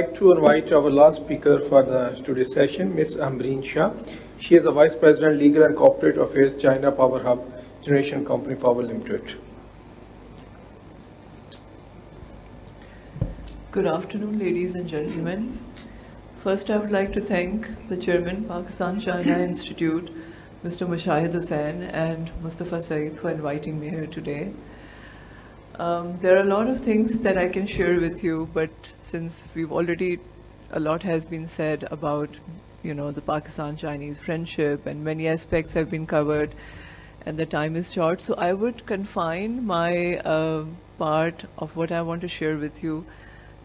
I'd like to invite our last speaker for today's session, Ms. Ambreen Shah. She is the Vice President, Legal and Corporate Affairs, China Power Hub Generation Company Power Limited. Good afternoon, ladies and gentlemen. First, I would like to thank the Chairman, Pakistan-China Institute, Mr. Mushahid Hussain and Mustafa Saeed for inviting me here today. There are a lot of things that I can share with you, but since a lot has been said about, the Pakistan-Chinese friendship and many aspects have been covered and the time is short, so I would confine my part of what I want to share with you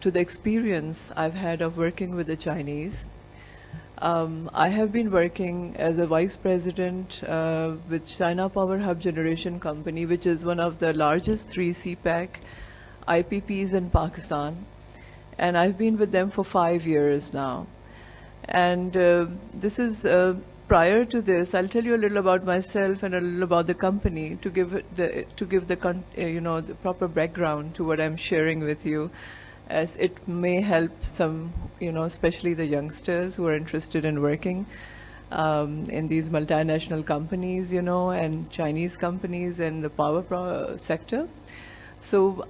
to the experience I've had of working with the Chinese. I have been working as a vice president with China Power Hub Generation Company, which is one of the largest 3 CPEC IPPs in Pakistan. And I've been with them for 5 years now. And this is, prior to this, I'll tell you a little about myself and a little about the company to give the proper background to what I'm sharing with you, as it may help some, especially the youngsters who are interested in working in these multinational companies, and Chinese companies and the power sector. So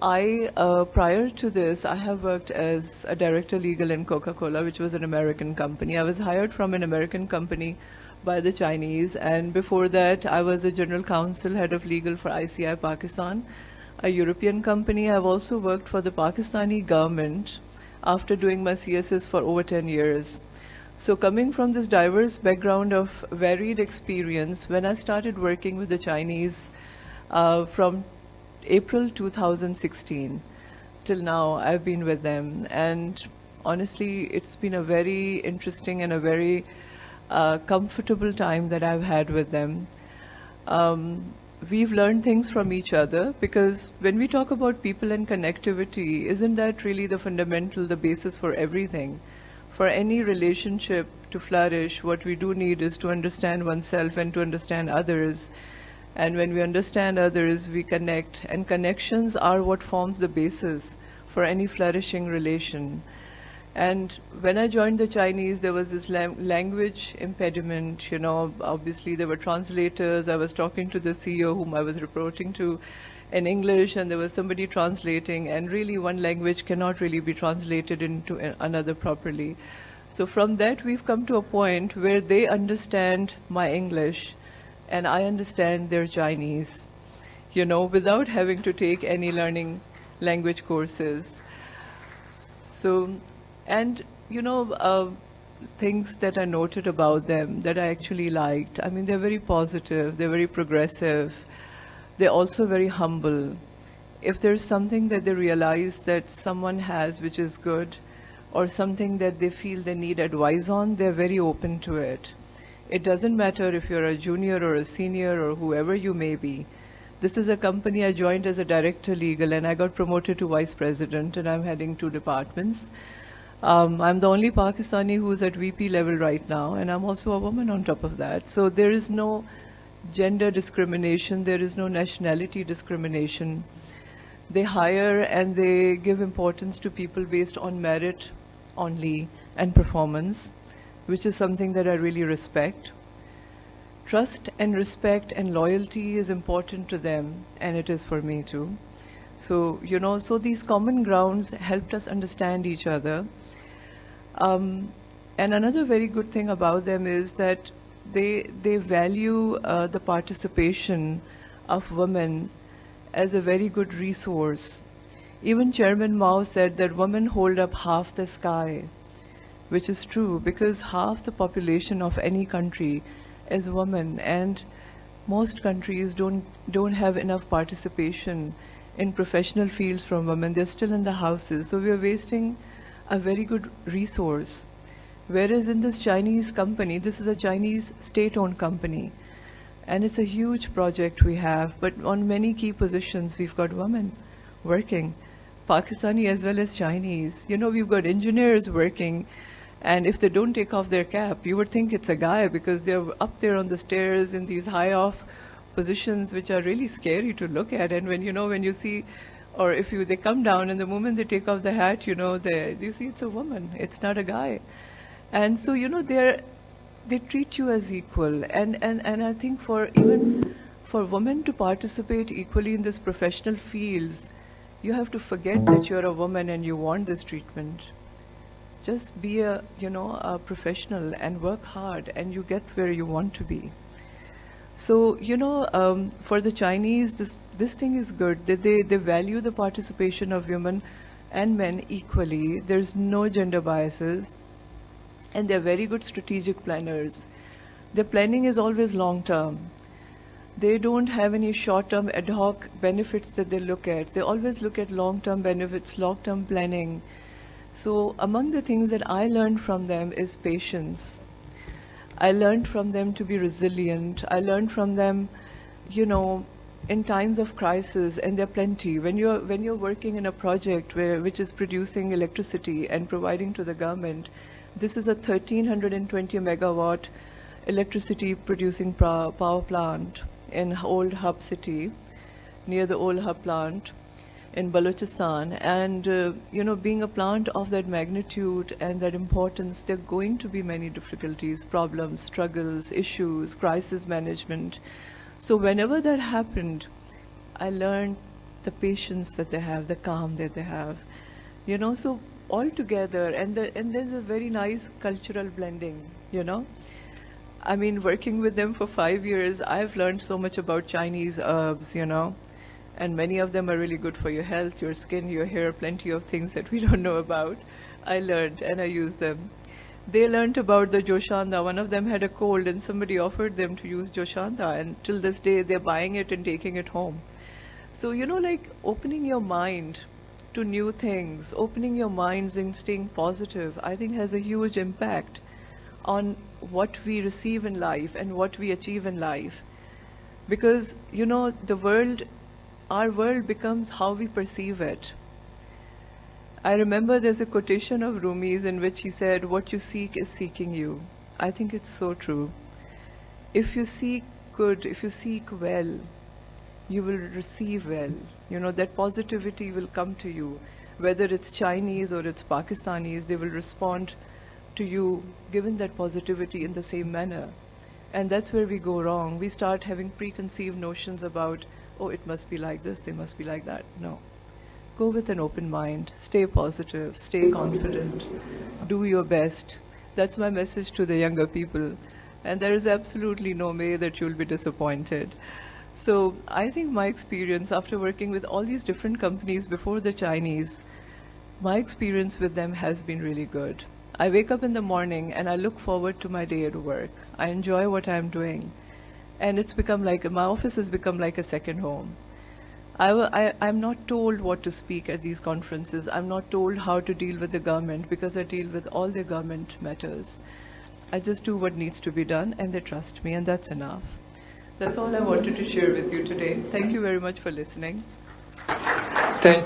prior to this, I have worked as a director legal in Coca-Cola, which was an American company. I was hired from an American company by the Chinese, and before that, I was a general counsel, head of legal for ICI Pakistan, a European company. I've also worked for the Pakistani government after doing my CSS for over 10 years. So coming from this diverse background of varied experience, when I started working with the Chinese from April 2016 till now, I've been with them. And honestly, it's been a very interesting and a very comfortable time that I've had with them. We've learned things from each other, because when we talk about people and connectivity, isn't that really the fundamental, the basis for everything? For any relationship to flourish, what we do need is to understand oneself and to understand others. And when we understand others, we connect, and connections are what forms the basis for any flourishing relation. And when I joined the Chinese, there was this language impediment, obviously there were translators. I was talking to the CEO whom I was reporting to in English, and there was somebody translating, and really one language cannot really be translated into another properly. So from that, we've come to a point where they understand my English and I understand their Chinese, without having to take any learning language courses. So, and, things that I noted about them that I actually liked. I mean, they're very positive, they're very progressive, they're also very humble. If there's something that they realize that someone has which is good, or something that they feel they need advice on, they're very open to it. It doesn't matter if you're a junior or a senior or whoever you may be. This is a company I joined as a director legal, and I got promoted to vice president, and I'm heading 2 departments. I'm the only Pakistani who's at VP level right now, and I'm also a woman on top of that. So there is no gender discrimination, there is no nationality discrimination. They hire and they give importance to people based on merit only and performance, which is something that I really respect. Trust and respect and loyalty is important to them, and it is for me too. So, so these common grounds helped us understand each other. And another very good thing about them is that they value the participation of women as a very good resource. Even Chairman Mao said that women hold up half the sky, which is true, because half the population of any country is women, and most countries don't have enough participation in professional fields from women. They're still in the houses, so we're wasting a very good resource. Whereas in this Chinese company, this is a Chinese state-owned company, and it's a huge project we have, but on many key positions we've got women working, Pakistani as well as Chinese. We've got engineers working, and if they don't take off their cap, you would think it's a guy, because they're up there on the stairs in these high-off positions which are really scary to look at. And when you see Or if they come down and the moment they take off the hat, you see it's a woman, it's not a guy. And so, they treat you as equal. And I think even for women to participate equally in this professional fields, you have to forget that you're a woman and you want this treatment. Just be a professional and work hard, and you get where you want to be. So, for the Chinese, this thing is good. They value the participation of women and men equally. There's no gender biases. And they're very good strategic planners. Their planning is always long-term. They don't have any short-term ad hoc benefits that they look at. They always look at long-term benefits, long-term planning. So among the things that I learned from them is patience. I learned from them to be resilient. I learned from them, in times of crisis, and there are plenty. When you're working in a project which is producing electricity and providing to the government, this is a 1,320 megawatt electricity producing power plant in Old Hub City, near the Old Hub plant in Balochistan. And, being a plant of that magnitude and that importance, there are going to be many difficulties, problems, struggles, issues, crisis management. So whenever that happened, I learned the patience that they have, the calm that they have, so all together, and there's a very nice cultural blending, I mean, working with them for 5 years, I've learned so much about Chinese herbs, and many of them are really good for your health, your skin, your hair, plenty of things that we don't know about. I learned and I used them. They learned about the Joshanda. One of them had a cold and somebody offered them to use Joshanda, and till this day they're buying it and taking it home. So, like opening your mind to new things, opening your minds and staying positive, I think has a huge impact on what we receive in life and what we achieve in life. Because, our world becomes how we perceive it. I remember there's a quotation of Rumi's in which he said, "What you seek is seeking you." I think it's so true. If you seek good, if you seek well, you will receive well. That positivity will come to you. Whether it's Chinese or it's Pakistanis, they will respond to you given that positivity in the same manner. And that's where we go wrong. We start having preconceived notions about, oh, it must be like this, they must be like that. No. Go with an open mind. Stay positive. Stay confident. Do your best. That's my message to the younger people. And there is absolutely no way that you'll be disappointed. So I think my experience after working with all these different companies before the Chinese, my experience with them has been really good. I wake up in the morning and I look forward to my day at work. I enjoy what I'm doing. And it's become my office has become like a second home. I'm not told what to speak at these conferences. I'm not told how to deal with the government because I deal with all the government matters. I just do what needs to be done and they trust me, and that's enough. That's all I wanted to share with you today. Thank you very much for listening. Thank